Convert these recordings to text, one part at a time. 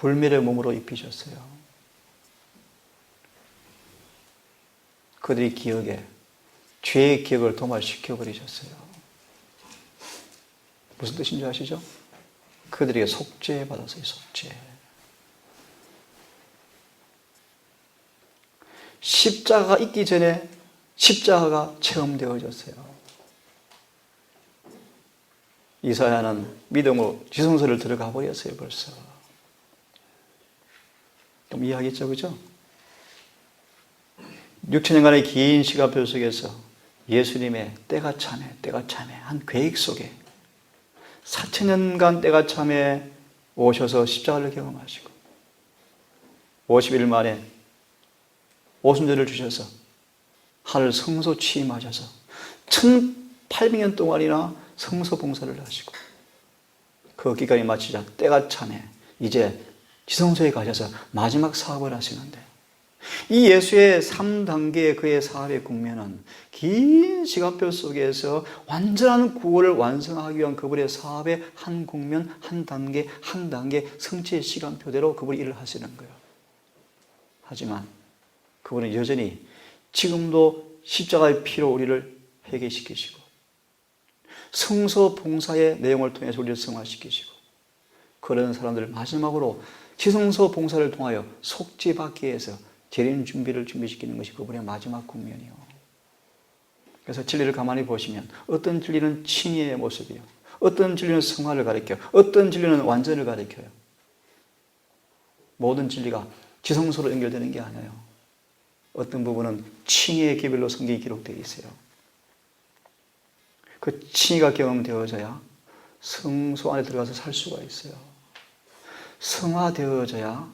불멸의 몸으로 입히셨어요. 그들의 기억에 죄의 기억을 도말시켜버리셨어요. 무슨 뜻인지 아시죠? 그들에게 속죄 받았어요. 속죄. 십자가가 있기 전에 십자가가 체험되어졌어요. 이사야는 믿음으로 지성소를 들어가 버렸어요. 벌써. 좀 이해하겠죠? 그죠? 6천년간의 긴 시간표 속에서 예수님의 때가 참해 한 계획 속에 4천년간 때가 참해 오셔서 십자가를 경험하시고 50일 만에 오순절을 주셔서 하늘 성소 취임하셔서 1800년 동안이나 성소 봉사를 하시고 그 기간이 마치자 때가 참해 이제 지성소에 가셔서 마지막 사업을 하시는데 이 예수의 3단계의 그의 사업의 국면은 긴 시간표 속에서 완전한 구원을 완성하기 위한 그분의 사업의 한 국면, 한 단계, 한 단계 성취의 시간표대로 그분이 일을 하시는 거예요. 하지만 그분은 여전히 지금도 십자가의 피로 우리를 회개시키시고 성소 봉사의 내용을 통해서 우리를 성화시키시고 그런 사람들을 마지막으로 지성소 봉사를 통하여 속죄받기 위해서 재림 준비를 준비시키는 것이 그분의 마지막 국면이요. 그래서 진리를 가만히 보시면 어떤 진리는 칭의의 모습이요, 어떤 진리는 성화를 가리켜요, 어떤 진리는 완전을 가리켜요. 모든 진리가 지성소로 연결되는 게 아니에요. 어떤 부분은 칭의의 개별로 성경이 기록되어 있어요. 그 칭의가 경험되어져야 성소 안에 들어가서 살 수가 있어요. 성화되어져야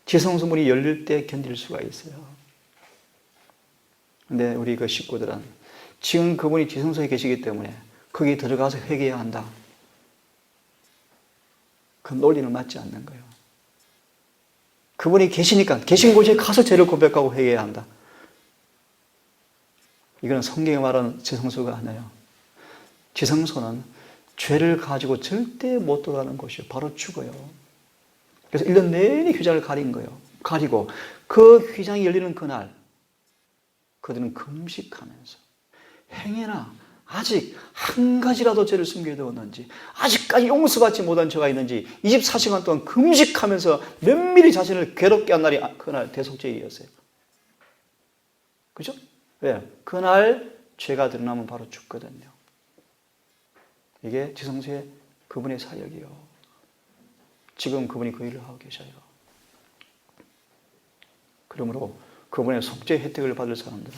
지성소문이 열릴 때 견딜 수가 있어요. 근데 우리 그 식구들은 지금 그분이 지성소에 계시기 때문에 거기 들어가서 회개해야 한다. 그 논리는 맞지 않는 거예요. 그분이 계시니까 계신 곳에 가서 죄를 고백하고 회개해야 한다. 이건 성경이 말하는 지성소가 아니에요. 지성소는 죄를 가지고 절대 못 돌아가는 곳이에요. 바로 죽어요. 그래서 1년 내내 휘장을 가린 거예요. 가리고 그 휘장이 열리는 그날 그들은 금식하면서 행여나 아직 한 가지라도 죄를 숨겨두었는지 아직까지 용서받지 못한 죄가 있는지 24시간 동안 금식하면서 면밀히 자신을 괴롭게 한 날이 그날 대속죄이었어요. 그죠? 왜? 그날 죄가 드러나면 바로 죽거든요. 이게 지성소의 그분의 사역이요. 지금 그분이 그 일을 하고 계셔요. 그러므로 그분의 속죄 혜택을 받을 사람들은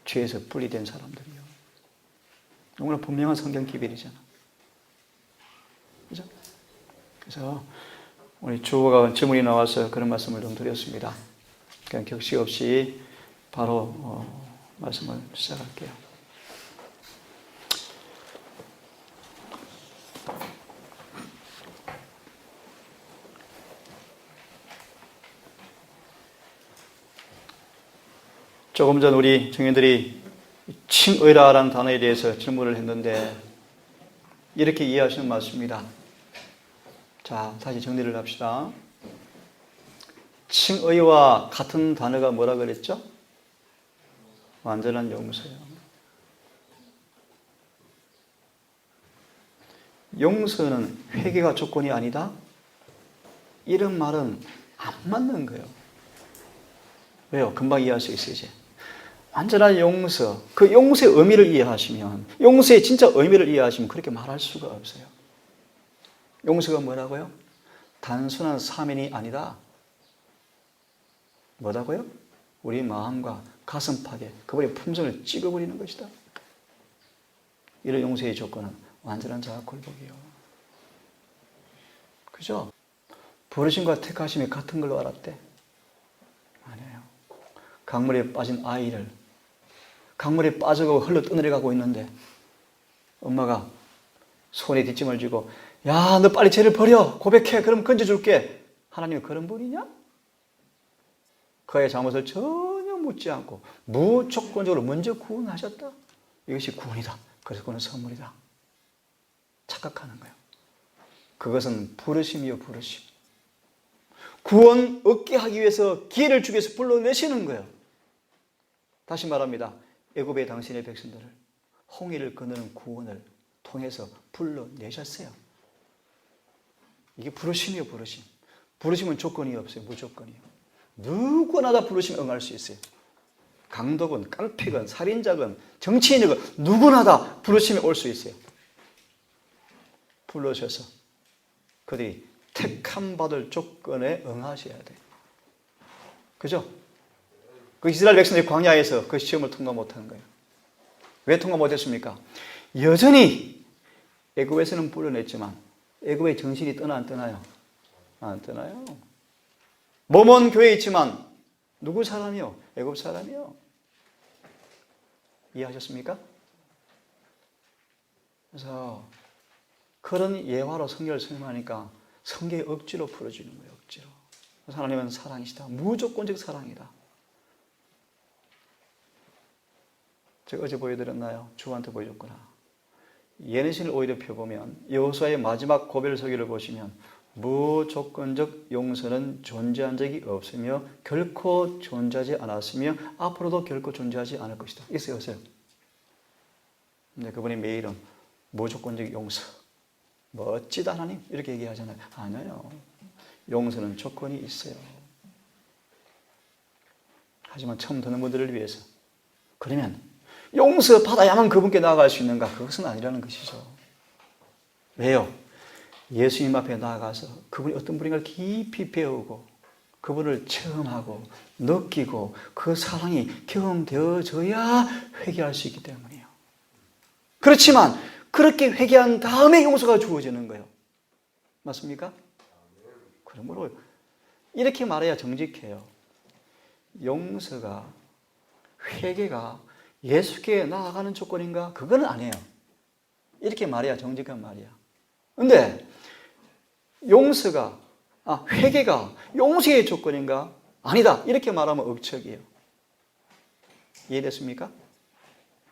죄에서 분리된 사람들이요. 너무나 분명한 성경 기별이잖아. 그죠? 그래서 우리 주호가 질문이 나와서 그런 말씀을 좀 드렸습니다. 그냥 격식 없이 바로 말씀을 시작할게요. 조금 전 우리 청년들이 칭의라라는 단어에 대해서 질문을 했는데 이렇게 이해하시면 맞습니다. 자, 다시 정리를 합시다. 칭의와 같은 단어가 뭐라 그랬죠? 완전한 용서요. 용서는 회개가 조건이 아니다? 이런 말은 안 맞는 거예요. 왜요? 금방 이해할 수 있어요, 이제. 완전한 용서, 그 용서의 의미를 이해하시면, 용서의 진짜 의미를 이해하시면 그렇게 말할 수가 없어요. 용서가 뭐라고요? 단순한 사면이 아니라 뭐라고요? 우리 마음과 가슴팍에 그분의 품성을 찍어버리는 것이다. 이런 용서의 조건은 완전한 자아굴복이요. 그죠? 부르심과 택하심이 같은 걸로 알았대? 아니에요. 강물에 빠진 아이를 강물에 빠져가고 흘러 떠내려가고 있는데 엄마가 손에 뒷짐을 쥐고 야, 너 빨리 죄를 버려. 고백해. 그럼 건져줄게. 하나님은 그런 분이냐? 그의 잘못을 전혀 묻지 않고 무조건적으로 먼저 구원하셨다. 이것이 구원이다. 그래서 그건 선물이다. 착각하는 거예요. 그것은 부르심이요, 부르심. 구원 얻게 하기 위해서 기회를 주기 위해서 불러내시는 거예요. 다시 말합니다. 애굽의 당신의 백성들을 홍해를 건너는 구원을 통해서 불러내셨어요. 이게 부르심이에요, 부르심. 부르심은 조건이 없어요, 무조건이에요. 누구나 다 부르시면 응할 수 있어요. 강도건, 깡패건, 살인자건, 정치인이건 누구나 다 부르심에 올 수 있어요. 불러셔서 그들이 택함 받을 조건에 응하셔야 돼요. 그죠? 그 이스라엘 백성들이 광야에서 그 시험을 통과 못하는 거예요. 왜 통과 못했습니까? 여전히 애굽에서는 불러냈지만 애굽의 정신이 떠나 안 떠나요? 안 떠나요. 모몬 교회에 있지만 누구 사람이요? 애굽 사람이요. 이해하셨습니까? 그래서 그런 예화로 성경을 설명하니까 성경이 억지로 풀어주는 거예요. 억지로. 하나님은 사랑이시다. 무조건적 사랑이다. 제가 어제 보여드렸나요? 주한테 보여줬구나. 예언신을 오히려 펴보면 여호수아의 마지막 고별 서기를 보시면 무조건적 용서는 존재한 적이 없으며 결코 존재하지 않았으며 앞으로도 결코 존재하지 않을 것이다. 있어요, 없어요? 근데 그분이 매일은 무조건적 용서, 멋지다 하나님 이렇게 얘기하잖아요. 아니에요. 용서는 조건이 있어요. 하지만 처음 듣는 분들을 위해서 그러면 용서 받아야만 그분께 나아갈 수 있는가? 그것은 아니라는 것이죠. 왜요? 예수님 앞에 나아가서 그분이 어떤 분인가를 깊이 배우고 그분을 체험하고 느끼고 그 사랑이 경험되어져야 회개할 수 있기 때문이에요. 그렇지만 그렇게 회개한 다음에 용서가 주어지는 거예요. 맞습니까? 그러므로 이렇게 말해야 정직해요. 용서가, 회개가 예수께 나아가는 조건인가? 그건 아니에요. 이렇게 말해야 정직한 말이야. 근데 회개가 용서의 조건인가? 아니다. 이렇게 말하면 억측이에요. 이해됐습니까?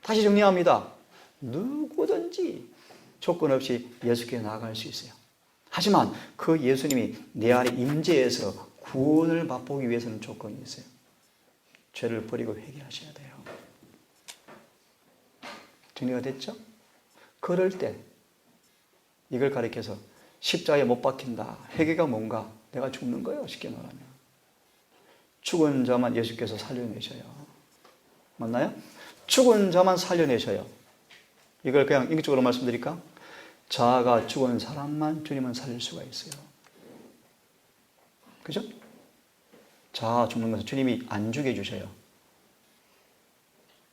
다시 정리합니다. 누구든지 조건 없이 예수께 나아갈 수 있어요. 하지만 그 예수님이 내 안에 임재해서 구원을 맛보기 위해서는 조건이 있어요. 죄를 버리고 회개하셔야 돼요. 정리가 됐죠? 그럴 때 이걸 가리켜서 십자가에 못 박힌다. 회개가 뭔가? 내가 죽는 거예요. 쉽게 말하면. 죽은 자만 예수께서 살려내셔요. 맞나요? 죽은 자만 살려내셔요. 이걸 그냥 인격적으로 말씀드릴까? 자아가 죽은 사람만 주님은 살릴 수가 있어요. 그죠? 자아 죽는 것은 주님이 안 죽여주셔요.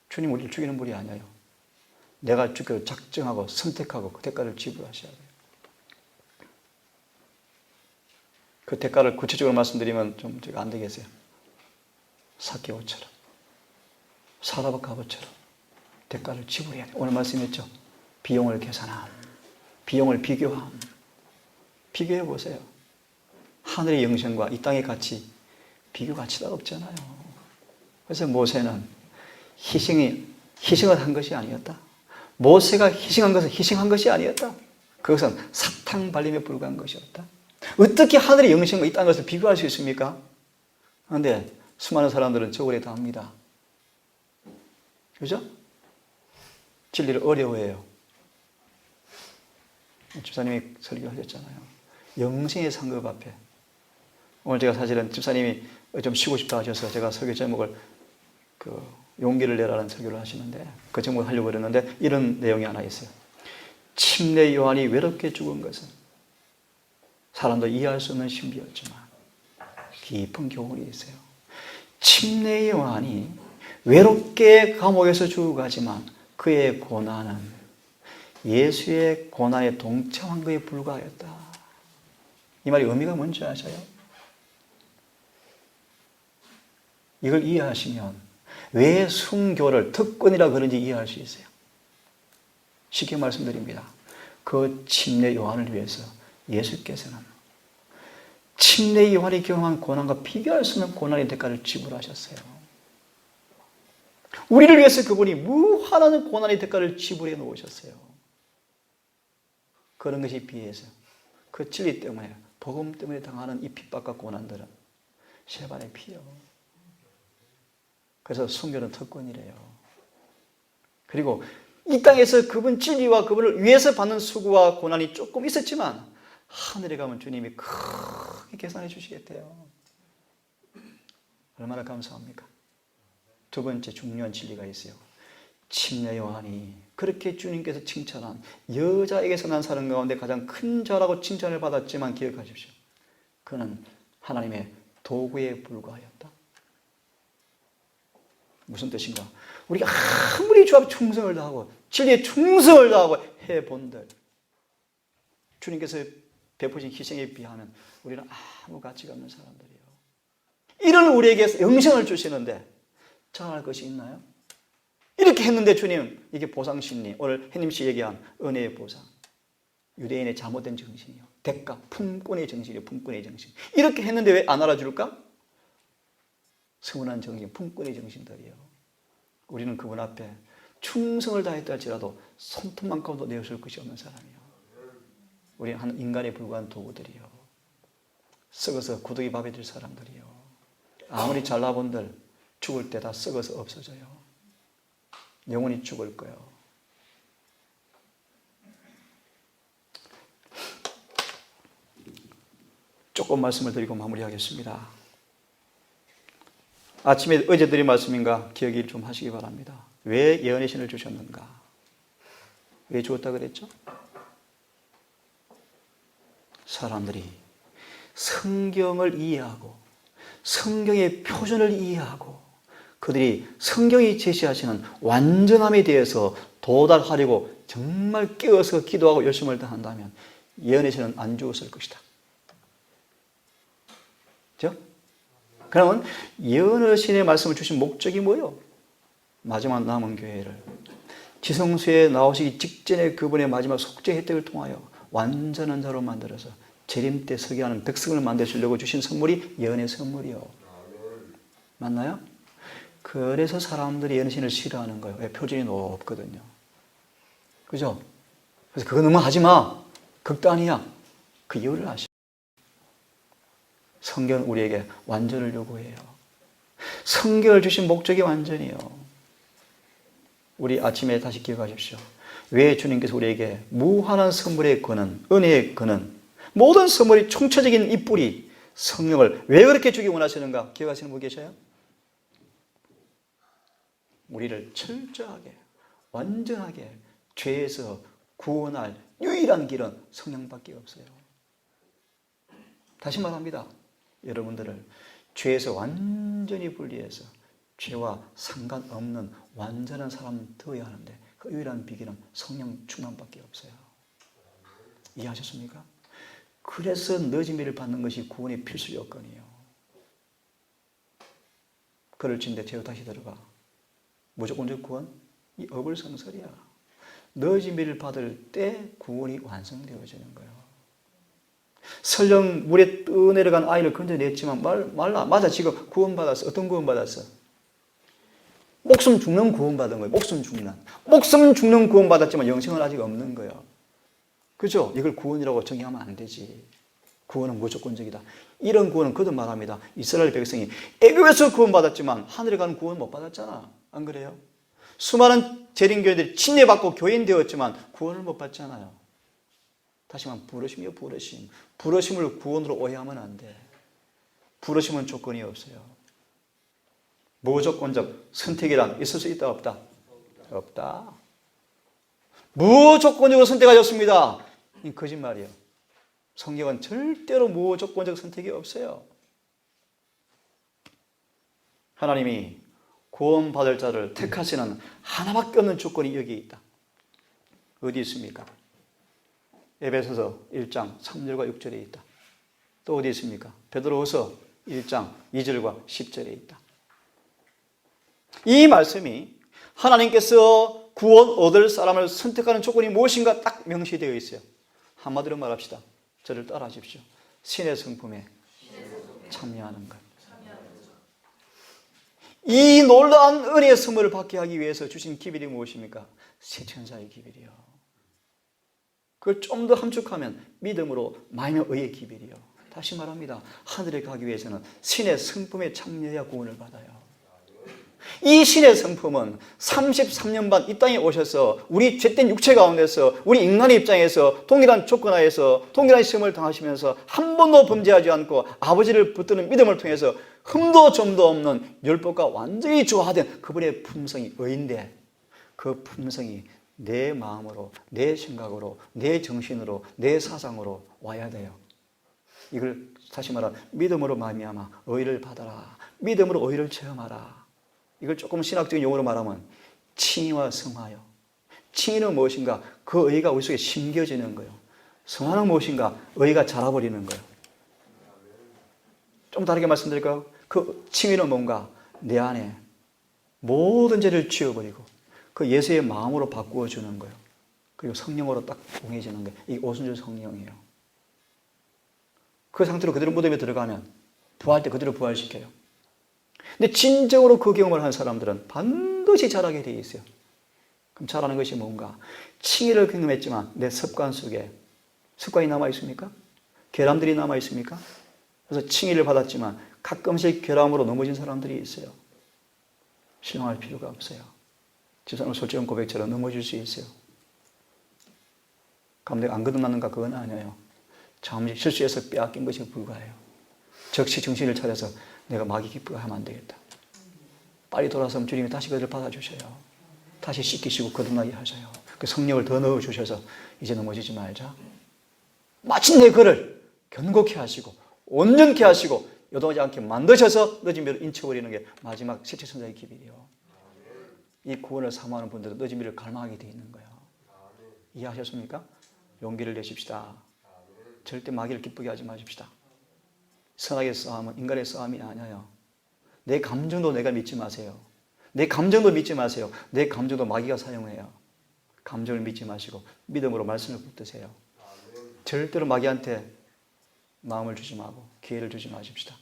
주님 우리를 죽이는 분이 아니에요. 내가 죽기로 작정하고 선택하고 그 대가를 지불하셔야 돼요. 그 대가를 구체적으로 말씀드리면 좀 제가 안 되겠어요. 삭개오처럼 사라밧 갑옷처럼 대가를 지불해야 돼요. 오늘 말씀했죠. 비용을 계산함, 비용을 비교함. 비교해 보세요. 하늘의 영생과 이 땅의 가치 비교 가치가 없잖아요. 그래서 모세는 희생을 한 것이 아니었다. 모세가 희생한 것은 희생한 것이 아니었다. 그것은 사탕 발림에 불과한 것이었다. 어떻게 하늘의 영생과 이 땅의 것을 비교할 수 있습니까? 그런데 수많은 사람들은 저울에 다 합니다. 그죠? 진리를 어려워해요. 집사님이 설교하셨잖아요. 영생의 상급 앞에. 오늘 제가 사실은 집사님이 좀 쉬고 싶다 하셔서 제가 설교 제목을 용기를 내라는 설교를 하시는데 그 제목을 하려고 그랬는데 이런 내용이 하나 있어요. 침례 요한이 외롭게 죽은 것은 사람도 이해할 수 없는 신비였지만 깊은 교훈이 있어요. 침례 요한이 외롭게 감옥에서 죽어가지만 그의 고난은 예수의 고난에 동참한 것에 불과하였다. 이 말의 의미가 뭔지 아세요? 이걸 이해하시면 왜 순교를 특권이라 그런지 이해할 수 있어요. 쉽게 말씀드립니다. 그 침례 요한을 위해서 예수께서는 침례 요한이 경험한 고난과 비교할 수 없는 고난의 대가를 지불하셨어요. 우리를 위해서 그분이 무한한 고난의 대가를 지불해 놓으셨어요. 그런 것이 비해서 그 진리 때문에 복음 때문에 당하는 이 핍박과 고난들은 셰반의 피요. 그래서 순교는 특권이래요. 그리고 이 땅에서 그분 진리와 그분을 위해서 받는 수고와 고난이 조금 있었지만 하늘에 가면 주님이 크게 계산해 주시겠대요. 얼마나 감사합니까? 두 번째 중요한 진리가 있어요. 침례 요한이 그렇게 주님께서 칭찬한 여자에게서 난 사람 가운데 가장 큰 자라고 칭찬을 받았지만 기억하십시오. 그는 하나님의 도구에 불과하였다. 무슨 뜻인가? 우리가 아무리 주 앞에 충성을 다하고 진리에 충성을 다하고 해본들 주님께서 베푸신 희생에 비하면 우리는 아무 가치가 없는 사람들이에요. 이런 우리에게 영생을 주시는데 자랑할 것이 있나요? 이렇게 했는데 주님, 이게 보상심리, 오늘 혜님씨 얘기한 은혜의 보상, 유대인의 잘못된 정신이요, 대가, 품꾼의 정신이요, 품꾼의 정신. 이렇게 했는데 왜 안 알아줄까? 서운한 정신, 품꾼의 정신들이요. 우리는 그분 앞에 충성을 다했다 할지라도 손톱만큼도 내어줄 것이 없는 사람이요. 우리는 한 인간에 불과한 도구들이요. 썩어서 구더기 밥이 될 사람들이요. 아무리 잘나본들 죽을 때 다 썩어서 없어져요. 영원히 죽을 거예요. 조금 말씀을 드리고 마무리하겠습니다. 아침에 어제 드린 말씀인가 기억을 좀 하시기 바랍니다. 왜 예언의 신을 주셨는가? 왜 주었다 그랬죠? 사람들이 성경을 이해하고 성경의 표준을 이해하고 그들이 성경이 제시하시는 완전함에 대해서 도달하려고 정말 깨어서 기도하고 열심을 다한다면 예언의 신은 안 주었을 것이다. 그렇죠? 그러면 예언의 신의 말씀을 주신 목적이 뭐예요? 마지막 남은 교회를 지성소에 나오시기 직전에 그분의 마지막 속죄 혜택을 통하여 완전한 자로 만들어서 재림 때 서게 하는 백성을 만드시려고 주신 선물이 예언의 선물이요. 맞나요? 그래서 사람들이 예언의 신을 싫어하는 거예요. 왜? 표준이 높거든요. 그죠? 그래서 그거 너무 하지 마. 극단이야. 그 이유를 아시죠? 성경은 우리에게 완전을 요구해요. 성경을 주신 목적이 완전이에요. 우리 아침에 다시 기억하십시오. 왜 주님께서 우리에게 무한한 선물의 근원, 은혜의 근원, 모든 선물이 총체적인 이 뿌리, 성령을 왜 그렇게 주기 원하시는가? 기억하시는 분 계셔요? 우리를 철저하게, 완전하게 죄에서 구원할 유일한 길은 성령밖에 없어요. 다시 말합니다. 여러분들을 죄에서 완전히 분리해서 죄와 상관없는 완전한 사람 되어야 하는데 그 유일한 비결은 성령 충만밖에 없어요. 이해하셨습니까? 그래서 늦음이를 받는 것이 구원의 필수 요건이에요. 그를 친데 죄로 다시 들어가. 무조건적 구원? 이 어불성설이야. 늦음이를 받을 때 구원이 완성되어지는 거예요. 설령 물에 떠내려간 아이를 건져냈지만 말라. 맞아, 지금 구원받았어. 어떤 구원받았어? 목숨 죽는 구원받은 거예요. 목숨 죽는 구원받았지만 영생은 아직 없는 거예요. 그죠? 이걸 구원이라고 정의하면 안 되지. 구원은 무조건적이다. 이런 구원은 거듭 말합니다. 이스라엘 백성이 애굽에서 구원받았지만 하늘에 가는 구원 못 받았잖아. 안 그래요? 수많은 재림교인들이 침례받고 교인 되었지만 구원을 못 받잖아요. 다시 말하면 부르심이요, 부르심. 부르심을 구원으로 오해하면 안 돼. 부르심은 조건이 없어요. 무조건적 선택이란 있을 수 있다, 없다? 없다. 무조건적으로 선택하셨습니다. 이 거짓말이에요. 성경은 절대로 무조건적 선택이 없어요. 하나님이 구원받을 자를 택하시는 하나밖에 없는 조건이 여기에 있다. 어디 있습니까? 에베소서 1장 3절과 6절에 있다. 또 어디 있습니까? 베드로후서 1장 2절과 10절에 있다. 이 말씀이 하나님께서 구원 얻을 사람을 선택하는 조건이 무엇인가 딱 명시되어 있어요. 한마디로 말합시다. 저를 따라하십시오. 신의 성품에 참여하는 것. 이 놀라운 은혜의 선물을 받게 하기 위해서 주신 기별이 무엇입니까? 새 천사의 기별이요. 그걸 좀 더 함축하면 믿음으로 말며 의의 기별이요. 다시 말합니다. 하늘에 가기 위해서는 신의 성품에 참여해야 구원을 받아요. 이 신의 성품은 33년 반 이 땅에 오셔서 우리 죄된 육체 가운데서 우리 인간의 입장에서 동일한 조건 하에서 동일한 시험을 당하시면서 한 번도 범죄하지 않고 아버지를 붙드는 믿음을 통해서 흠도 점도 없는 율법과 완전히 조화된 그분의 품성이 의인데, 그 품성이 내 마음으로, 내 생각으로, 내 정신으로, 내 사상으로 와야 돼요. 이걸 다시 말하면 믿음으로 말미암아 의를 받아라. 믿음으로 의를 체험하라. 이걸 조금 신학적인 용어로 말하면 칭의와 성화요. 칭의는 무엇인가? 그 의가 우리 속에 심겨지는 거예요. 성화는 무엇인가? 의가 자라버리는 거예요. 좀 다르게 말씀드릴까요? 그 칭의는 뭔가? 내 안에 모든 죄를 지워버리고 그 예수의 마음으로 바꾸어 주는 거예요. 그리고 성령으로 딱 동해지는 거예요. 이게 오순절 성령이에요. 그 상태로 그대로 무덤에 들어가면 부활할 때 그대로 부활시켜요. 근데 진정으로 그 경험을 한 사람들은 반드시 자라게 되어 있어요. 그럼 자라는 것이 뭔가? 칭의를 경험했지만 내 습관 속에 습관이 남아있습니까? 결함들이 남아있습니까? 그래서 칭의를 받았지만 가끔씩 결함으로 넘어진 사람들이 있어요. 실망할 필요가 없어요. 집사님 솔직한 고백처럼 넘어질 수 있어요. 그럼 내가 안 거듭났는가? 그건 아니에요. 잠시 실수해서 빼앗긴 것이 불과해요. 즉시 정신을 차려서 내가 마귀 기쁘게 하면 안 되겠다. 빨리 돌아서면 주님이 다시 그들을 받아주셔요. 다시 씻기시고 거듭나게 하셔요. 그 성령을 더 넣어주셔서 이제 넘어지지 말자. 마침내 그를 견고케 하시고 온전케 하시고 요동하지 않게 만드셔서 늦은 비를 인쳐버리는 게 마지막 실체선자의 기별이요. 이 구원을 사모하는 분들은 늦은 비를 갈망하게 되어 있는 거예요. 이해하셨습니까? 용기를 내십시다. 절대 마귀를 기쁘게 하지 마십시다. 선악의 싸움은 인간의 싸움이 아니에요. 내 감정도 내가 믿지 마세요. 내 감정도 믿지 마세요. 내 감정도 마귀가 사용해요. 감정을 믿지 마시고 믿음으로 말씀을 붙드세요. 절대로 마귀한테 마음을 주지 말고 기회를 주지 마십시다.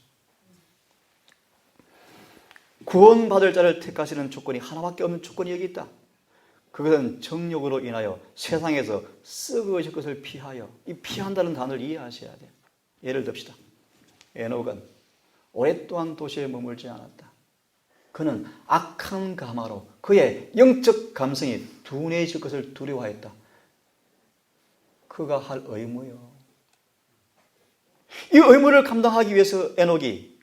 구원받을 자를 택하시는 조건이 하나밖에 없는 조건이 여기 있다. 그것은 정욕으로 인하여 세상에서 썩어질 것을 피하여, 이 피한다는 단어를 이해하셔야 돼요. 예를 듭시다. 에녹은 오랫동안 도시에 머물지 않았다. 그는 악한 가마로 그의 영적 감성이 둔해질 것을 두려워했다. 그가 할 의무요. 이 의무를 감당하기 위해서 에녹이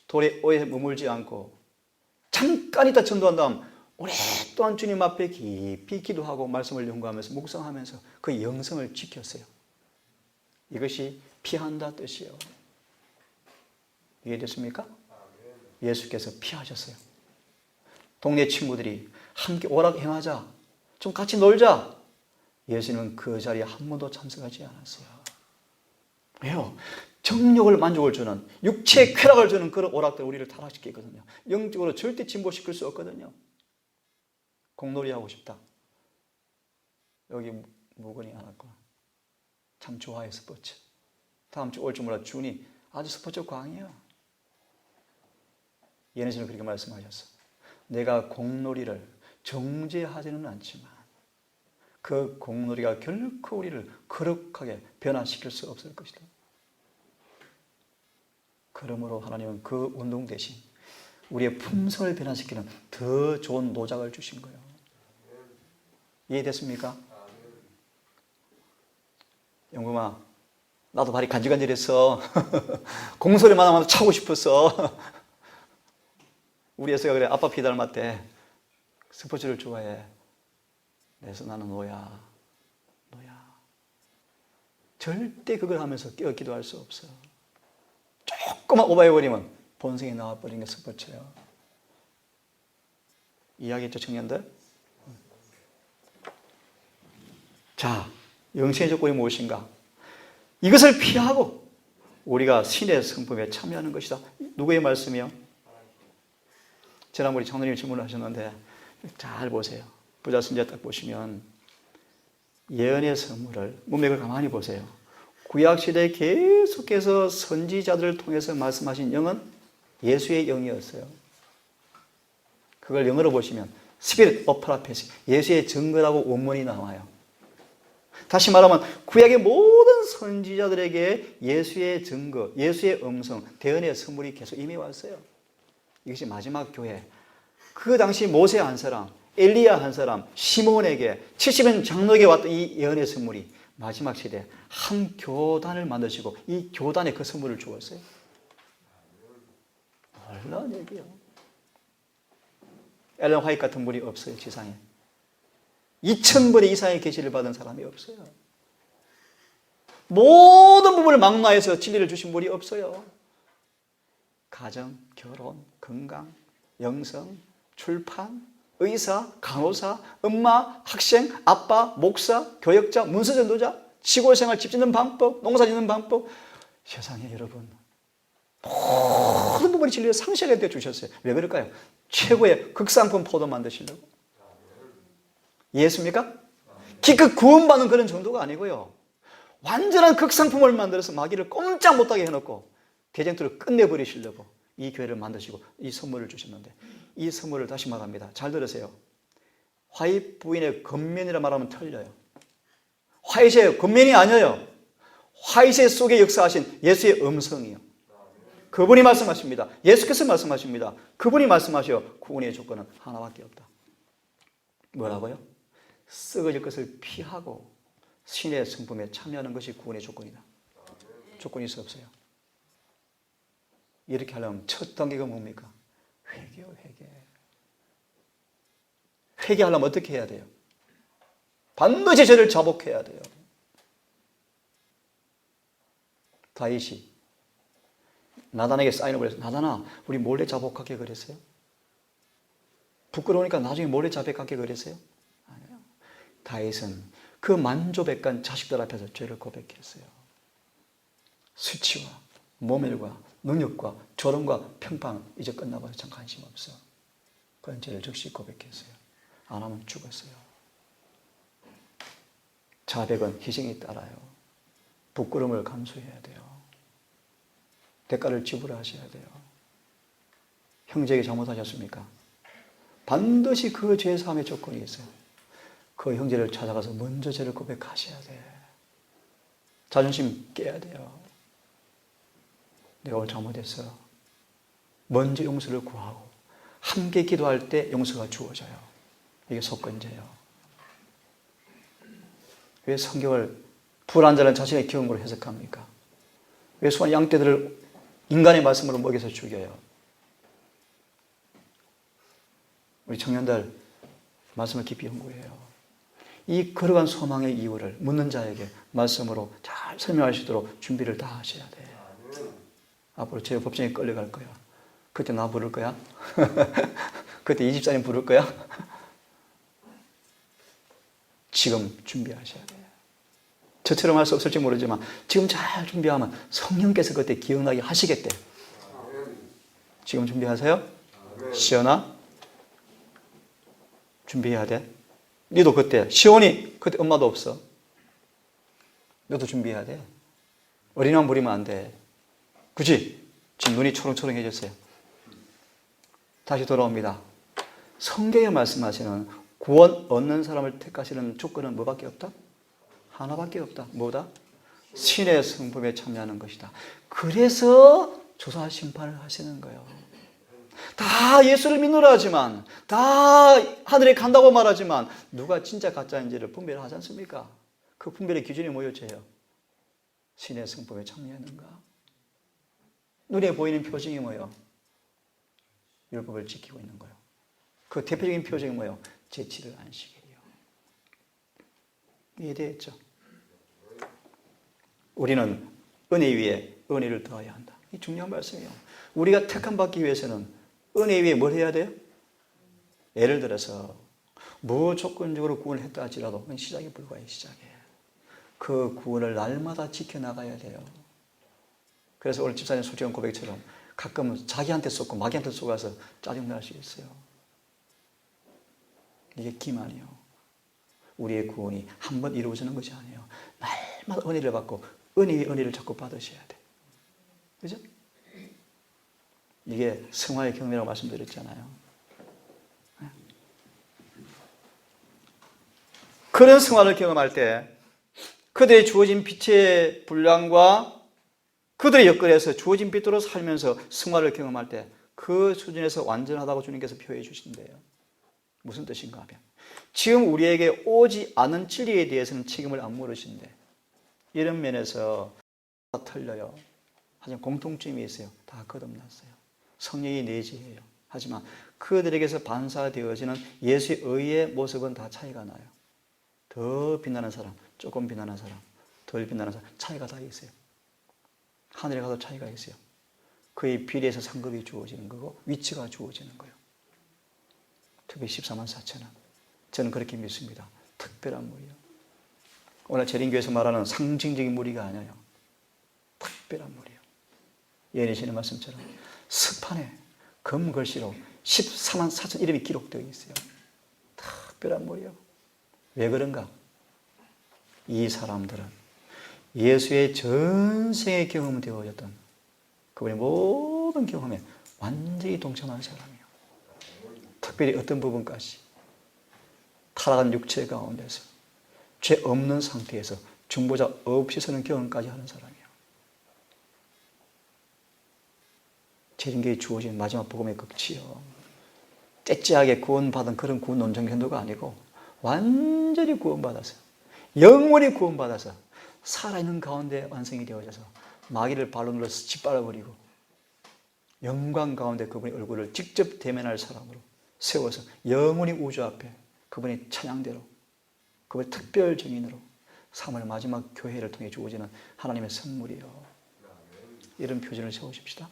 돌에 오래 머물지 않고 잠깐 있다 전도한 다음 오랫동안 주님 앞에 깊이 기도하고 말씀을 연구하면서 묵상하면서 그 영성을 지켰어요. 이것이 피한다 뜻이에요. 이해됐습니까? 예수께서 피하셨어요. 동네 친구들이 함께 오락 행하자, 좀 같이 놀자. 예수는 그 자리에 한 번도 참석하지 않았어요. 왜요? 정욕을 만족을 주는, 육체의 쾌락을 주는 그런 오락들 우리를 타락시키거든요. 영적으로 절대 진보시킬 수 없거든요. 공놀이 하고 싶다. 여기 무근이 안 왔구나. 참 좋아해 스포츠. 다음 주 올 줄 몰라 준이 아주 스포츠 광이에요. 예수님은 그렇게 말씀하셨어. 내가 공놀이를 정죄하지는 않지만 그 공놀이가 결코 우리를 거룩하게 변화시킬 수 없을 것이다. 그러므로 하나님은 그 운동 대신 우리의 품성을 변화시키는 더 좋은 노작을 주신 거예요. 이해됐습니까? 영금아, 나도 발이 간질간질했어. 공소리만 하면 차고 싶었어. 우리 애서가 그래. 아빠 피 닮았대. 스포츠를 좋아해. 그래서 나는 노야. 절대 그걸 하면서 깨어 기도할 수 없어. 조금만 오버해버리면 본성이 나와버리는 게 스포츠예요. 이해하겠죠, 청년들? 자, 영생의 조건이 무엇인가? 이것을 피하고 우리가 신의 성품에 참여하는 것이다. 누구의 말씀이요? 지난번에 장로님이 질문을 하셨는데 잘 보세요. 부자 선지자 딱 보시면 예언의 선물을 문맥을 가만히 보세요. 구약시대에 계속해서 선지자들을 통해서 말씀하신 영은 예수의 영이었어요. 그걸 영어로 보시면 Spirit of Prophecy, 예수의 증거라고 원문이 나와요. 다시 말하면 구약의 모든 선지자들에게 예수의 증거, 예수의 음성, 대언의 선물이 계속 임해왔어요. 이것이 마지막 교회. 그 당시 모세 한 사람, 엘리야 한 사람, 시몬에게 70년 장로에게 왔던 이 예언의 선물이 마지막 시대에 한 교단을 만드시고 이 교단에 그 선물을 주었어요. 놀라운 얘기예요. 엘렌 화이트 같은 분이 없어요, 지상에. 2000번의 이상의 계시를 받은 사람이 없어요. 모든 부분을 망라해서 진리를 주신 분이 없어요. 가정, 결혼, 건강, 영성, 출판, 의사, 간호사, 엄마, 학생, 아빠, 목사, 교역자, 문서전도자, 시골생활 집 짓는 방법, 농사 짓는 방법. 세상에 여러분, 모든 부분이 진리를 상시하게 되어 주셨어요. 왜 그럴까요? 최고의 극상품 포도 만드시려고. 이해했습니까? 기껏 구원받는 그런 정도가 아니고요. 완전한 극상품을 만들어서 마귀를 꼼짝 못하게 해놓고 대쟁투를 끝내버리시려고 이 교회를 만드시고 이 선물을 주셨는데, 이 선물을 다시 말합니다. 잘 들으세요. 화이트 부인의 겉면이라 말하면 틀려요. 화이트의 겉면이 아니에요. 화이트 속에 역사하신 예수의 음성이요. 그분이 말씀하십니다. 예수께서 말씀하십니다. 그분이 말씀하셔. 구원의 조건은 하나밖에 없다. 뭐라고요? 썩어질 것을 피하고 신의 성품에 참여하는 것이 구원의 조건이다. 조건이 있어 없어요? 이렇게 하려면 첫 단계가 뭡니까? 회개요, 회개. 회개하려면 어떻게 해야 돼요? 반드시 죄를 자복해야 돼요. 다윗이 나단에게 사인을 보내서, 나단아, 우리 몰래 자복하게 그랬어요? 부끄러우니까 나중에 몰래 자백하게 그랬어요? 아니요. 다윗은 그 만조백관 자식들 앞에서 죄를 고백했어요. 수치와 모멸과 능력과 조롱과 평판 이제 끝나봐서 참 관심 없어. 그런 죄를 즉시 고백했어요. 안 하면 죽었어요. 자백은 희생이 따라요. 부끄러움을 감수해야 돼요. 대가를 지불하셔야 돼요. 형제에게 잘못하셨습니까? 반드시 그 죄사함의 조건이 있어요. 그 형제를 찾아가서 먼저 죄를 고백하셔야 돼. 자존심 깨야 돼요. 내가 오늘 잘못했어. 먼저 용서를 구하고 함께 기도할 때 용서가 주어져요. 이게 속건제예요. 왜 성경을 불안자는 자신의 경험으로 해석합니까? 왜 수많은 양떼들을 인간의 말씀으로 먹여서 죽여요? 우리 청년들 말씀을 깊이 연구해요. 이 걸어간 소망의 이유를 묻는 자에게 말씀으로 잘 설명할 수 있도록 준비를 다 하셔야 돼요. 앞으로 제 법정에 끌려갈 거야. 그때 나 부를 거야? 그때 이 집사님 부를 거야? 지금 준비하셔야 돼요. 저처럼 할 수 없을지 모르지만 지금 잘 준비하면 성령께서 그때 기억나게 하시겠대. 지금 준비하세요? 시연아, 준비해야 돼. 너도 그때, 시온이 그때 엄마도 없어. 너도 준비해야 돼. 어린이만 부리면 안 돼. 그치? 지금 눈이 초롱초롱해졌어요. 다시 돌아옵니다. 성경에 말씀하시는 구원 얻는 사람을 택하시는 조건은 뭐밖에 없다? 하나밖에 없다. 뭐다? 신의 성품에 참여하는 것이다. 그래서 조사 심판을 하시는 거예요. 다 예수를 믿노라 하지만, 다 하늘에 간다고 말하지만 누가 진짜 가짜인지를 분별하지 않습니까? 그 분별의 기준이 뭐였어요? 신의 성품에 참여하는가? 눈에 보이는 표징이 뭐예요? 율법을 지키고 있는 거예요. 그 대표적인 표징이 뭐예요? 제7일 안식일이요. 이해되었죠? 우리는 은혜 위에 은혜를 더해야 한다. 이 중요한 말씀이에요. 우리가 택함 받기 위해서는 은혜 위에 뭘 해야 돼요? 예를 들어서 무조건적으로 구원을 했다 할지라도 그건 시작에 불과해. 시작에. 그 구원을 날마다 지켜나가야 돼요. 그래서 오늘 집사님 솔직한 고백처럼 가끔은 자기한테 쏟고 마귀한테 쏟아서 짜증날 수 있어요. 이게 기만이요. 우리의 구원이 한 번 이루어지는 것이 아니에요. 날마다 은혜를 받고 은혜 위에 은혜를 자꾸 받으셔야 돼. 그죠? 이게 성화의 경험이라고 말씀드렸잖아요. 그런 성화를 경험할 때 그들의 주어진 빛의 분량과 그들의 여건에서 주어진 빛으로 살면서 승화를 경험할 때 그 수준에서 완전하다고 주님께서 표현해 주신대요. 무슨 뜻인가 하면 지금 우리에게 오지 않은 진리에 대해서는 책임을 안 물으신대. 이런 면에서 다 틀려요. 하지만 공통점이 있어요. 다 거듭났어요. 성령이 내지예요. 하지만 그들에게서 반사되어지는 예수의 의의 모습은 다 차이가 나요. 더 빛나는 사람, 조금 빛나는 사람, 덜 빛나는 사람, 차이가 다 있어요. 하늘에 가도 차이가 있어요. 그의 비례해서 상급이 주어지는 거고 위치가 주어지는 거예요. 특히 14만 4천은 저는 그렇게 믿습니다. 특별한 무리요. 오늘 재림교에서 말하는 상징적인 무리가 아니에요. 특별한 무리요. 예언이시는 말씀처럼 스판에 금글씨로 14만 4천 이름이 기록되어 있어요. 특별한 무리요. 왜 그런가? 이 사람들은 예수의 전생에 경험되어졌던 그분의 모든 경험에 완전히 동참한 사람이에요. 특별히 어떤 부분까지 타락한 육체 가운데서 죄 없는 상태에서 중보자 없이 서는 경험까지 하는 사람이에요. 재림교에 주어진 마지막 복음의 극치요. 째째하게 구원받은 그런 구원 논정견도가 아니고 완전히 구원받아서 영원히 구원받아서 살아있는 가운데 완성이 되어져서 마귀를 발로 눌러서 짓밟아버리고 영광 가운데 그분의 얼굴을 직접 대면할 사람으로 세워서 영원히 우주 앞에 그분의 찬양대로 그분의 특별 증인으로 3월 마지막 교회를 통해 주어지는 하나님의 선물이요. 이런 표준을 세우십시다.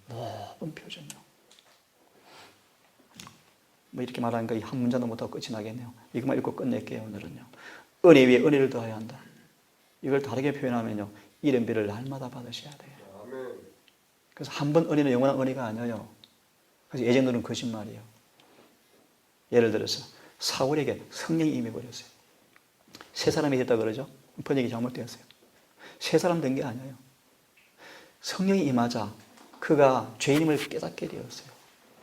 높은 표준요. 뭐 이렇게 말하니까 한 문장도 못하고 끝이 나겠네요. 이것만 읽고 끝낼게요. 오늘은요. 은혜 위에 은혜를 더해야 한다. 이걸 다르게 표현하면요. 이른비를 날마다 받으셔야 돼요. 그래서 한 번 은혜는 영원한 은혜가 아니에요. 그래서 예전들은 거짓말이에요. 예를 들어서 사울에게 성령이 임해버렸어요. 세 사람이 됐다 그러죠? 번역이 잘못되었어요. 세 사람 된 게 아니에요. 성령이 임하자 그가 죄인임을 깨닫게 되었어요.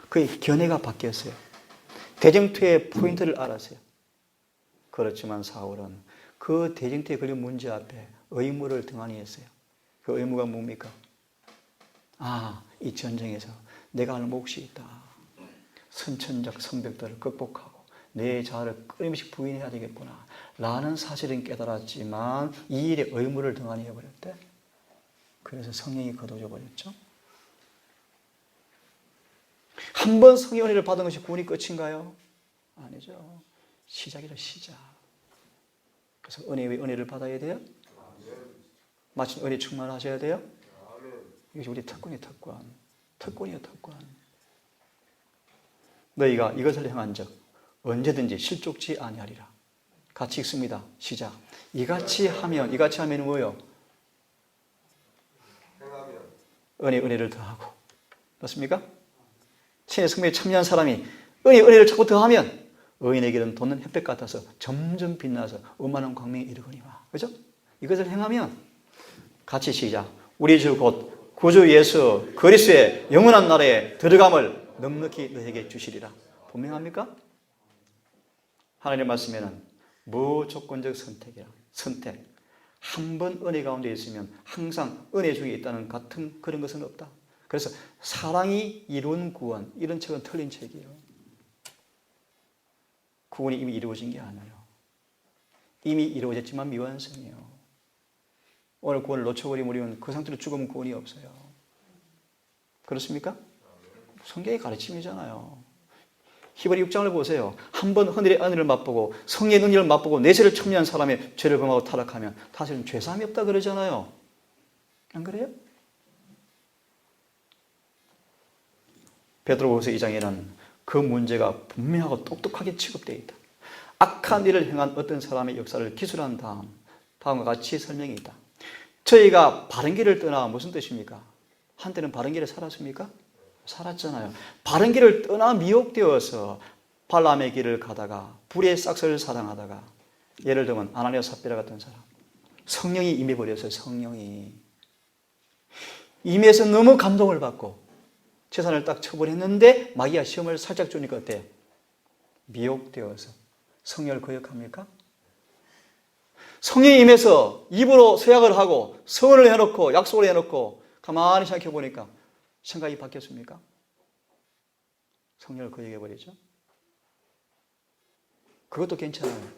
그의 견해가 바뀌었어요. 대쟁투의 포인트를 알았어요. 그렇지만 사울은 그 대쟁투에 걸린 문제 앞에 의무를 등한히 했어요. 그 의무가 뭡니까? 이 전쟁에서 내가 할 몫이 있다. 선천적 성벽들을 극복하고 내 자아를 끊임없이 부인해야 되겠구나 라는 사실은 깨달았지만 이 일에 의무를 등한히 해버렸대. 그래서 성령이 거둬져 버렸죠. 한 번 성령의 은혜를 받은 것이 구원이 끝인가요? 아니죠. 시작이라 시작. 그래서 은혜 위에 은혜를 받아야 돼요. 마침 은혜 충만하셔야 돼요. 이것이 우리 특권이에요. 특권이에요. 특권. 너희가 이것을 행한 적 언제든지 실족지 아니하리라. 같이 읽습니다. 시작. 이같이 하면 뭐예요? 은혜를 더하고. 맞습니까? 신의 성명에 참여한 사람이 은혜를 자꾸 더하면 의인에게는 돋는 햇볕 같아서 점점 빛나서 원만한 광명에 이르거니와. 그죠? 이것을 행하면 같이 시작. 우리 주 곧 구주 예수 그리스도의 영원한 나라에 들어감을 넉넉히 너에게 주시리라. 분명합니까? 하나님의 말씀에는 무조건적 선택이라. 선택. 한 번 은혜 가운데 있으면 항상 은혜 중에 있다는 같은 그런 것은 없다. 그래서 사랑이 이룬 구원, 이런 책은 틀린 책이에요. 구원이 이미 이루어진 게 아니에요. 이미 이루어졌지만 미완성이에요. 오늘 구원을 놓쳐버리면 우리는 그 상태로 죽으면 구원이 없어요. 그렇습니까? 성경의 가르침이잖아요. 히브리 6장을 보세요. 한 번 하늘의 은혜를 맛보고 성령의 능력을 맛보고 내세를 참여한 사람의 죄를 범하고 타락하면 사실은 죄사함이 없다 그러잖아요. 안 그래요? 베드로후서 2장에는 그 문제가 분명하고 똑똑하게 취급되어 있다. 악한 일을 행한 어떤 사람의 역사를 기술한 다음과 같이 설명이 있다. 저희가 바른 길을 떠나 무슨 뜻입니까? 한때는 바른 길에 살았습니까? 살았잖아요. 바른 길을 떠나 미혹되어서 발람의 길을 가다가 불의 싹스를 사랑하다가 예를 들면 아나니아 삽비라 같은 사람 성령이 임해버렸어요. 성령이 임해서 너무 감동을 받고 재산을 딱 처분했는데 마귀가 시험을 살짝 주니까 어때요? 미혹되어서 성령을 거역합니까? 성령이 임해서 입으로 서약을 하고 서원을 해놓고 약속을 해놓고 가만히 생각해 보니까 생각이 바뀌었습니까? 성령을 거역해버리죠. 그것도 괜찮아요.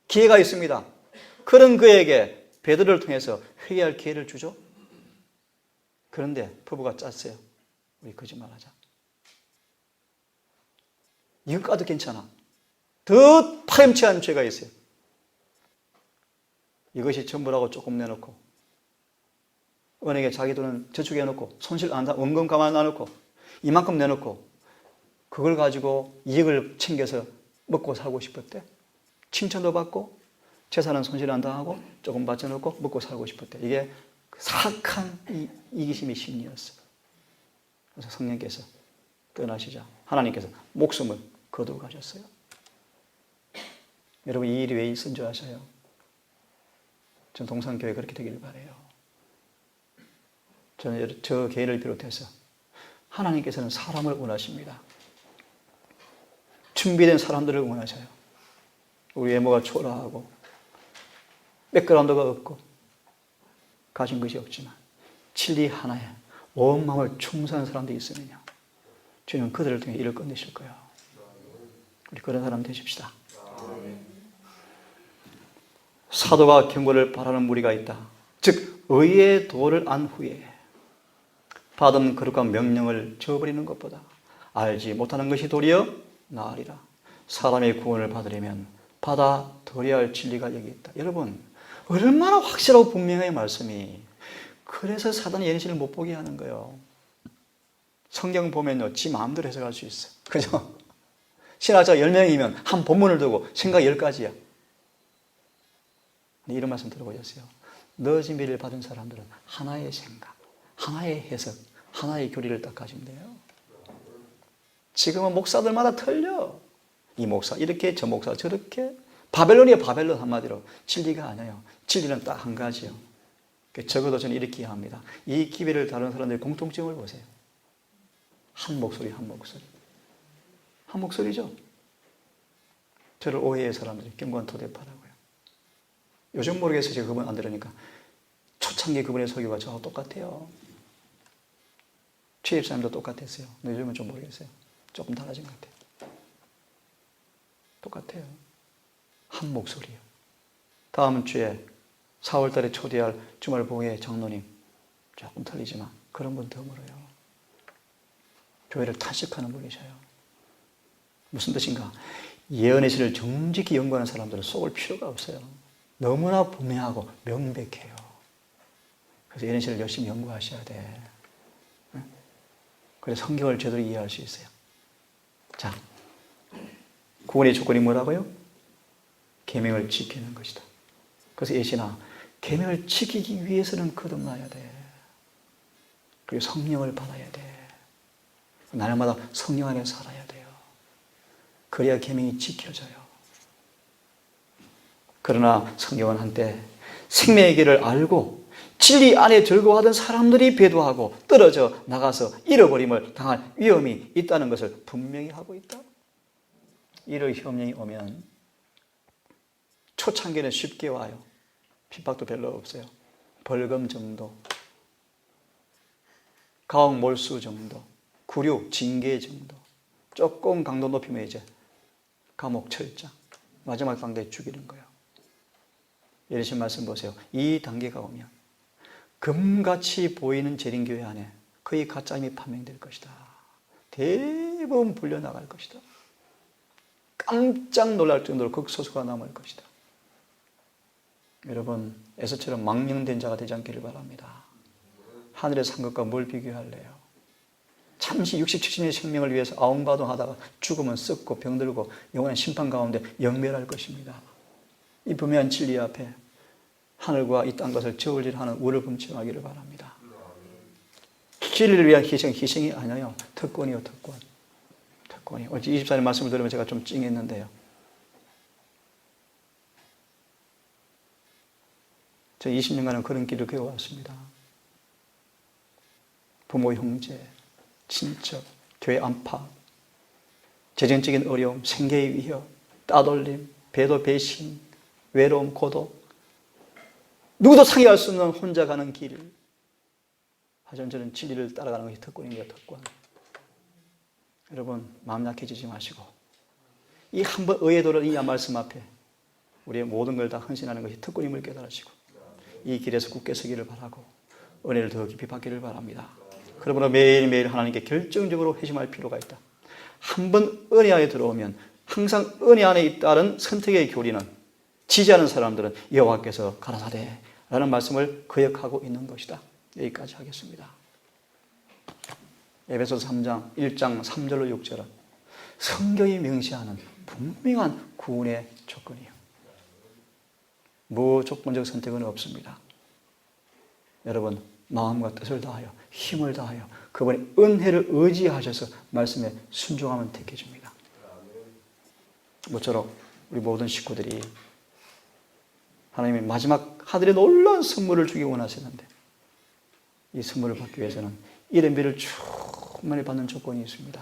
기회가 있습니다. 그런 그에게 베드로를 통해서 회개할 기회를 주죠. 그런데 부부가 짰어요. 우리 거짓말하자. 이것까지 괜찮아. 더 파렴치한 죄가 있어요. 이것이 전부라고 조금 내놓고 은행에 자기 돈은 저축해놓고 손실 안 다 원금 가만 안 놓고 이만큼 내놓고 그걸 가지고 이익을 챙겨서 먹고 살고 싶었대. 칭찬도 받고 재산은 손실 안 당하고 조금 받쳐놓고 먹고 살고 싶었대. 이게 사악한 이기심의 심리였어요. 그래서 성령께서 떠나시자 하나님께서 목숨을 거두어 가셨어요. 여러분 이 일이 왜 있은 줄 아셔요? 전 동산교회 그렇게 되기를 바라요. 저는 저 교회를 비롯해서 하나님께서는 사람을 원하십니다. 준비된 사람들을 원하셔요. 우리 외모가 초라하고 백그라운드가 없고 가진 것이 없지만 진리 하나에 온 마음을 충성하는 사람들이 있으면요, 주님은 그들을 통해 일을 끝내실 거예요. 우리 그런 사람 되십시다. 사도가 경고를 바라는 무리가 있다. 즉 의의 도를 안 후에 받은 거룩한 명령을 저버리는 것보다 알지 못하는 것이 도리어 나으리라. 사람의 구원을 받으려면 받아들여야 할 진리가 여기 있다. 여러분 얼마나 확실하고 분명해요 말씀이. 그래서 사단이 예언신을 못 보게 하는 거예요. 성경 보면요 지 마음대로 해석할 수 있어. 그죠? 신학자 10명이면 한 본문을 두고 생각 10가지야. 이런 말씀 들어보셨어요? 늦은 미를 받은 사람들은 하나의 생각, 하나의 해석, 하나의 교리를 딱 가지면 돼요. 지금은 목사들마다 틀려. 이 목사 이렇게, 저 목사 저렇게. 바벨론이에요. 바벨론 한마디로. 진리가 아니에요. 진리는 딱 한 가지요. 적어도 저는 이렇게 이해합니다. 이 기회를 다루는 사람들의 공통점을 보세요. 한 목소리, 한 목소리. 한 목소리죠. 저를 오해의 사람들이 경건 토대파라고요. 요즘 모르겠어요. 제가 그분 안 들으니까. 초창기 그분의 설교가 저하고 똑같아요. 최입사님도 똑같았어요. 근데 요즘은 좀 모르겠어요. 조금 달라진 것 같아요. 똑같아요. 한 목소리요. 다음 주에 4월 달에 초대할 주말봉회 장로님 조금 틀리지만 그런 분 드물어요. 교회를 탄식하는 분이셔요. 무슨 뜻인가? 예언의 실을 정직히 연구하는 사람들은 속을 필요가 없어요. 너무나 분명하고 명백해요. 그래서 예언의 실을 열심히 연구하셔야 돼. 그래서 성경을 제대로 이해할 수 있어요. 자, 구원의 조건이 뭐라고요? 계명을 지키는 것이다. 그래서 예시나 계명을 지키기 위해서는 거듭나야 돼. 그리고 성령을 받아야 돼. 날마다 성령 안에 살아야 돼요. 그래야 계명이 지켜져요. 그러나 성경은 한때 생명의 길을 알고 진리 안에 즐거워하던 사람들이 배도하고 떨어져 나가서 잃어버림을 당할 위험이 있다는 것을 분명히 하고 있다. 이럴 혁명이 오면 초창기는 쉽게 와요. 핍박도 별로 없어요. 벌금 정도, 가옥 몰수 정도, 구류, 징계 정도. 조금 강도 높이면 이제 감옥 철장, 마지막 단계에 죽이는 거예요. 예수님 말씀 보세요. 이 단계가 오면 금같이 보이는 재림교회 안에 거의 가짜임이 판명될 것이다. 대부분 불려나갈 것이다. 깜짝 놀랄 정도로 극소수가 남을 것이다. 여러분 에서처럼 망령된 자가 되지 않기를 바랍니다. 하늘의 산 것과 뭘 비교할래요? 잠시 60, 70년의 생명을 위해서 아웅바둥하다가 죽으면 썩고 병들고 영원한 심판 가운데 영멸할 것입니다. 이 분명한 진리 앞에 하늘과 이 땅 것을 저울질하는 우를 분침하기를 바랍니다. 진리를 위한 희생, 희생이 아니에요. 특권이요, 특권. 특권이. 어제 24년 말씀을 들으면 제가 좀 찡했는데요. 저 20년간은 그런 길을 걸어왔습니다. 부모, 형제, 친척, 교회 안팎, 재정적인 어려움, 생계의 위협, 따돌림, 배도, 배신, 외로움, 고독, 누구도 상의할 수 없는 혼자 가는 길. 하지만 저는 진리를 따라가는 것이 특권입니다. 특권. 여러분 마음 약해지지 마시고 이 한 번 의의 도를 이 말씀 앞에 우리의 모든 걸 다 헌신하는 것이 특권임을 깨달으시고 이 길에서 굳게 서기를 바라고 은혜를 더 깊이 받기를 바랍니다. 그러므로 매일매일 하나님께 결정적으로 회심할 필요가 있다. 한 번 은혜 안에 들어오면 항상 은혜 안에 있다는 선택의 교리는 지지하는 사람들은 여호와께서 가라사대라는 말씀을 거역하고 있는 것이다. 여기까지 하겠습니다. 에베소서 3장 1장 3절로 6절은 성경이 명시하는 분명한 구원의 조건이에요. 무조건적 선택은 없습니다. 여러분 마음과 뜻을 다하여 힘을 다하여 그분의 은혜를 의지하셔서 말씀에 순종하면 택해집니다. 모쪼록 우리 모든 식구들이 하나님의 마지막 하늘의 놀라운 선물을 주기 원하시는데 이 선물을 받기 위해서는 이른비를 충만히 받는 조건이 있습니다.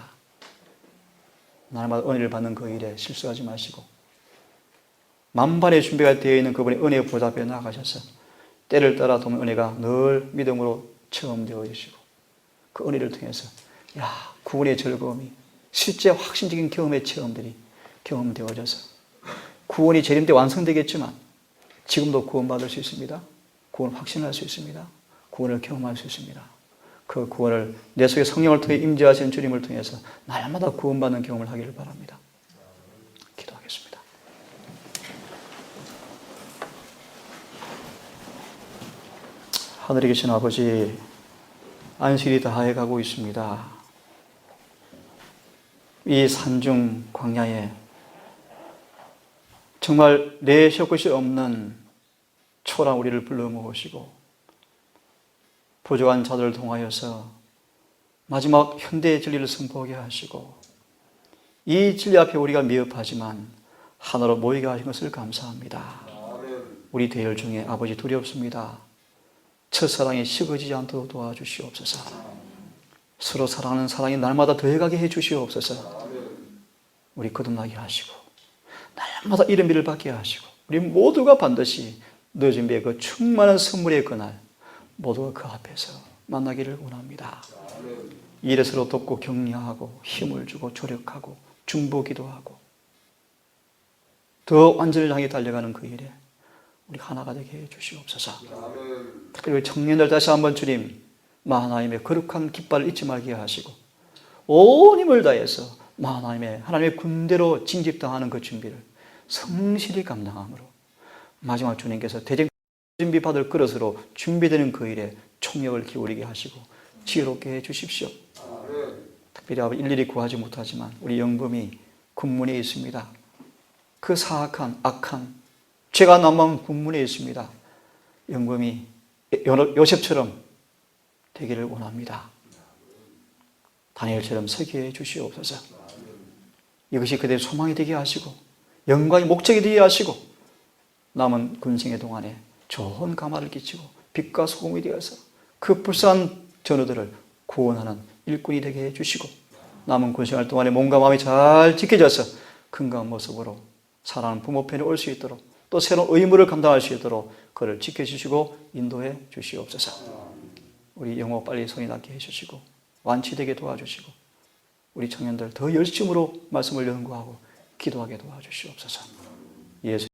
날마다 은혜를 받는 그 일에 실수하지 마시고 만반의 준비가 되어 있는 그분의 은혜의 보좌 앞에 나가셔서 때를 따라 도는 은혜가 늘 믿음으로 체험되어지시고 그 은혜를 통해서 구원의 즐거움이 실제 확신적인 경험의 체험들이 경험되어져서 구원이 재림 때 완성되겠지만 지금도 구원받을 수 있습니다. 구원 확신할 수 있습니다. 구원을 경험할 수 있습니다. 그 구원을 내 속에 성령을 통해 임재하신 주님을 통해서 날마다 구원받는 경험을 하기를 바랍니다. 기도하겠습니다. 하늘에 계신 아버지, 안식일이 다해가고 있습니다. 이 산중 광야에 정말 내쉴 곳이 없는 초라한 우리를 불러 모으시고 부족한 자들을 통하여서 마지막 현대의 진리를 선포하게 하시고 이 진리 앞에 우리가 미흡하지만 하나로 모이게 하신 것을 감사합니다. 우리 대열 중에 아버지 두렵습니다. 첫사랑이 식어지지 않도록 도와주시옵소서. 서로 사랑하는 사랑이 날마다 더해가게 해주시옵소서. 우리 거듭나게 하시고 날마다 이름비를 받게 하시고 우리 모두가 반드시 늦은 비의 그 충만한 선물의 그날 모두가 그 앞에서 만나기를 원합니다. 일에 서로 돕고 격려하고 힘을 주고 조력하고 중보기도하고 더 완전을 향해 달려가는 그 일에 우리 하나가 되게 해 주시옵소서. 특별히 청년들 다시 한번 주님 하나님의 거룩한 깃발을 잊지 말게 하시고 온 힘을 다해서 하나님의 군대로 징집당하는 그 준비를 성실히 감당함으로 마지막 주님께서 대전 준비 받을 그릇으로 준비되는 그 일에 총력을 기울이게 하시고 지혜롭게 해 주십시오. 특별히 일일이 구하지 못하지만 우리 영범이 군문에 있습니다. 그 사악한 악한 죄가 남은 군문에 있습니다. 영범이 요셉처럼 되기를 원합니다. 다니엘처럼 서게 해 주시옵소서. 이것이 그들의 소망이 되게 하시고 영광의 목적이 되게 하시고 남은 군생의 동안에 좋은 가마를 끼치고 빛과 소금이 되어서 그 불쌍한 전우들을 구원하는 일꾼이 되게 해주시고 남은 군생활 동안에 몸과 마음이 잘 지켜져서 건강한 모습으로 사랑하는 부모 편에 올 수 있도록 또 새로운 의무를 감당할 수 있도록 그를 지켜주시고 인도해 주시옵소서. 우리 영호 빨리 손이 낫게 해주시고 완치되게 도와주시고 우리 청년들 더 열심으로 말씀을 연구하고 기도하게 도와주시옵소서. 예수